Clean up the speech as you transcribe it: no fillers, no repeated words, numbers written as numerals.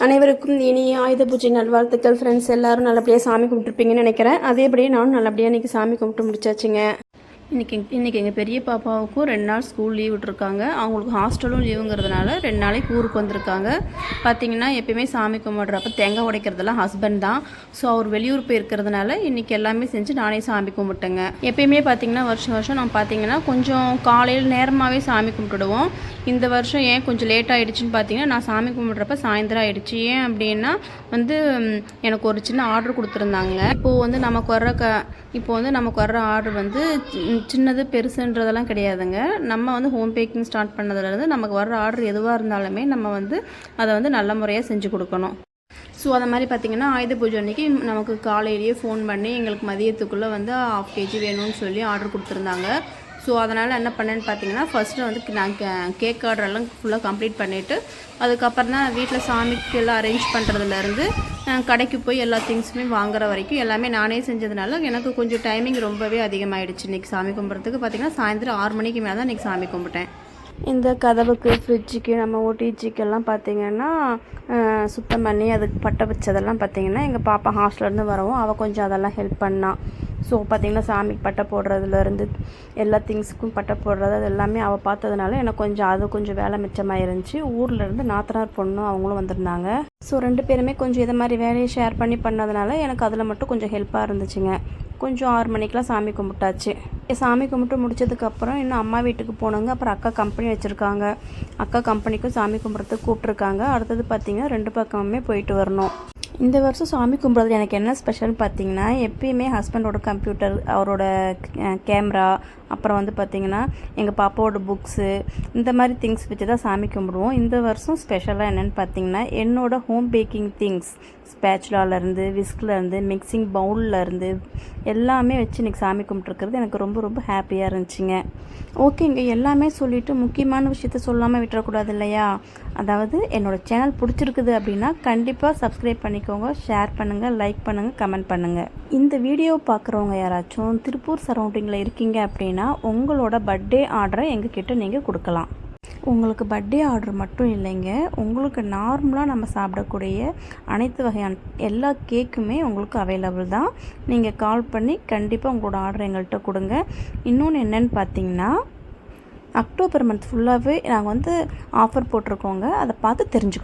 அனைவருக்கும் இனிய ஆயுத பூஜை நல்வாழ்த்துக்கள் ஃப்ரெண்ட்ஸ். எல்லாரும் நல்லபடியாக சாமி கும்பிட்டுருப்பீங்கன்னு நினைக்கிறேன். அதேபடியே நானும் நல்லபடியாக இன்றைக்கி சாமி கும்பிட்டு முடிச்சாச்சுங்க. இன்றைக்கி எங்கள் பெரிய பாப்பாவுக்கும் 2 நாள் ஸ்கூல் லீவ் விட்டுருக்காங்க. அவங்களுக்கு ஹாஸ்டலும் லீவுங்கிறதுனால 2 நாளைக்கு ஊருக்கு வந்திருக்காங்க. பார்த்திங்கன்னா எப்பயுமே சாமி கும்பிட்றப்ப தேங்காய் உடைக்கிறதெல்லாம் ஹஸ்பண்ட் தான். ஸோ அவர் வெளியூர் போயிருக்கிறதுனால இன்றைக்கி எல்லாமே செஞ்சு நானே சாமி கும்பிட்டேங்க. எப்பயுமே பார்த்திங்கன்னா வருஷம் நம்ம பார்த்திங்கன்னா கொஞ்சம் காலையில் நேரமாகவே சாமி கும்பிட்டுடுவோம். இந்த வருஷம் ஏன் கொஞ்சம் லேட் ஆகிடுச்சின்னு பார்த்தீங்கன்னா, நான் சாமி கும்பிட்றப்ப சாயந்தரம் ஆகிடுச்சு. ஏன் அப்படின்னா எனக்கு ஒரு சின்ன ஆர்டர் கொடுத்துருந்தாங்க. இப்போது நமக்கு வர்ற ஆர்டர் சின்னது பெருசுன்றதெல்லாம் கிடையாதுங்க. நம்ம ஹோம் பேக்கிங் ஸ்டார்ட் பண்ணதுலேருந்து நமக்கு வர்ற ஆர்டர் எதுவாக இருந்தாலுமே நம்ம அதை நல்ல முறையாக செஞ்சு கொடுக்கணும். ஸோ அந்த மாதிரி பார்த்திங்கன்னா ஆயுத பூஜை அன்றைக்கி நமக்கு காலையிலேயே ஃபோன் பண்ணி எங்களுக்கு மதியத்துக்குள்ளே 1/2 kg வேணும்னு சொல்லி ஆர்டர் கொடுத்துருந்தாங்க. ஸோ அதனால் என்ன பண்ணேன்னு பார்த்தீங்கன்னா, ஃபஸ்ட்டு நான் கேக் ஆர்டரெல்லாம் ஃபுல்லாக கம்ப்ளீட் பண்ணிவிட்டு அதுக்கப்புறம் தான் வீட்டில் சாமிக்கு எல்லாம் அரேஞ்ச் பண்ணுறதுலேருந்து கடைக்கு போய் எல்லா திங்ஸுமே வாங்குற வரைக்கும் எல்லாமே நானே செஞ்சதுனால எனக்கு கொஞ்சம் டைமிங் ரொம்பவே அதிகமாகிடுச்சு. இன்றைக்கி சாமி கும்பிட்றதுக்கு பார்த்திங்கன்னா சாயந்தரம் 6 மணிக்கு மேலே தான் இன்றைக்கி சாமி கும்பிட்டேன். இந்த கதவுக்கு ஃப்ரிட்ஜுக்கு நம்ம ஓடிஜிக்கெல்லாம் பார்த்திங்கன்னா சுத்தம் பண்ணி அதுக்கு பட்டை வச்சதெல்லாம் பார்த்திங்கன்னா எங்கள் பாப்பா ஹாஸ்டல்லேருந்து வரவும் அவள் கொஞ்சம் அதெல்லாம் ஹெல்ப் பண்ணாள். ஸோ பார்த்திங்கன்னா சாமிக்கு பட்டை போடுறதுலேருந்து எல்லா திங்ஸுக்கும் பட்டை போடுறது அது எல்லாமே அவள் பார்த்ததுனால எனக்கு கொஞ்சம் வேலை மிச்சமாக இருந்துச்சு. ஊர்லேருந்து நாத்தனார் பொண்ணும் அவங்களும் வந்திருந்தாங்க. ஸோ 2 பேருமே கொஞ்சம் இதை மாதிரி வேலையை ஷேர் பண்ணதுனால எனக்கு அதில் மட்டும் கொஞ்சம் ஹெல்ப்பாக இருந்துச்சுங்க. கொஞ்சம் 6 மணிக்கெலாம் சாமி கும்பிட்டாச்சு. சாமி கும்பிட்டு முடிச்சதுக்கப்புறம் இன்னும் அம்மா வீட்டுக்கு போனோங்க. அப்புறம் அக்கா கம்பெனி வச்சுருக்காங்க. அக்கா கம்பெனிக்கும் சாமி கும்பிட்றதுக்கு கூப்பிட்ருக்காங்க. அடுத்தது பார்த்திங்கன்னா 2 பக்கமுமே போயிட்டு வரணும். இந்த வருஷம் சாமி கும்பிட்றது எனக்கு என்ன ஸ்பெஷல்னு பார்த்தீங்கன்னா, எப்பயுமே ஹஸ்பண்டோட கம்ப்யூட்டர், அவரோட கேமரா, அப்புறம் பார்த்திங்கன்னா எங்கள் பாப்பாவோட புக்ஸு, இந்த மாதிரி திங்ஸ் வச்சு தான் சாமி கும்பிடுவோம். இந்த வருஷம் ஸ்பெஷலாக என்னென்னு பார்த்தீங்கன்னா, என்னோடய ஹோம் பேக்கிங் திங்ஸ் ஸ்பேச்சுலாலேருந்து விஸ்க்லேருந்து மிக்சிங் பவுல்லேருந்து எல்லாமே வச்சு இன்றைக்கி சாமி கும்பிட்ருக்கிறது எனக்கு ரொம்ப ரொம்ப ஹாப்பியாக இருந்துச்சுங்க. ஓகேங்க, எல்லாமே சொல்லிவிட்டு முக்கியமான விஷயத்த சொல்லாமல் விட்டுறக்கூடாது இல்லையா? அதாவது என்னோடய சேனல் பிடிச்சிருக்குது அப்படின்னா கண்டிப்பாக சப்ஸ்கிரைப் பண்ணிக்கோங்க, ஷேர் பண்ணுங்கள், லைக் பண்ணுங்கள், கமெண்ட் பண்ணுங்கள். இந்த வீடியோ பார்க்குறவங்க யாராச்சும் திருப்பூர் சரௌண்டிங்கில் இருக்கீங்க அப்படின்னா உங்களோட பர்த்டே ஆர்டரை எங்ககிட்ட நீங்கள் கொடுக்கலாம். உங்களுக்கு பர்த்டே ஆர்டர் மட்டும் இல்லைங்க, உங்களுக்கு நார்மலாக நம்ம சாப்பிடக்கூடிய அனைத்து வகையான எல்லா கேக்குமே உங்களுக்கு அவைலபிள் தான். நீங்கள் கால் பண்ணி கண்டிப்பாக உங்களோட ஆர்டர் எங்கள்கிட்ட கொடுங்க. இன்னொன்று என்னென்னு பார்த்தீங்கன்னா, அக்டோபர் மந்த் ஃபுல்லாகவே நாங்கள் ஆஃபர் போட்டிருக்கோங்க. அதை பார்த்து தெரிஞ்சுக்கோங்க.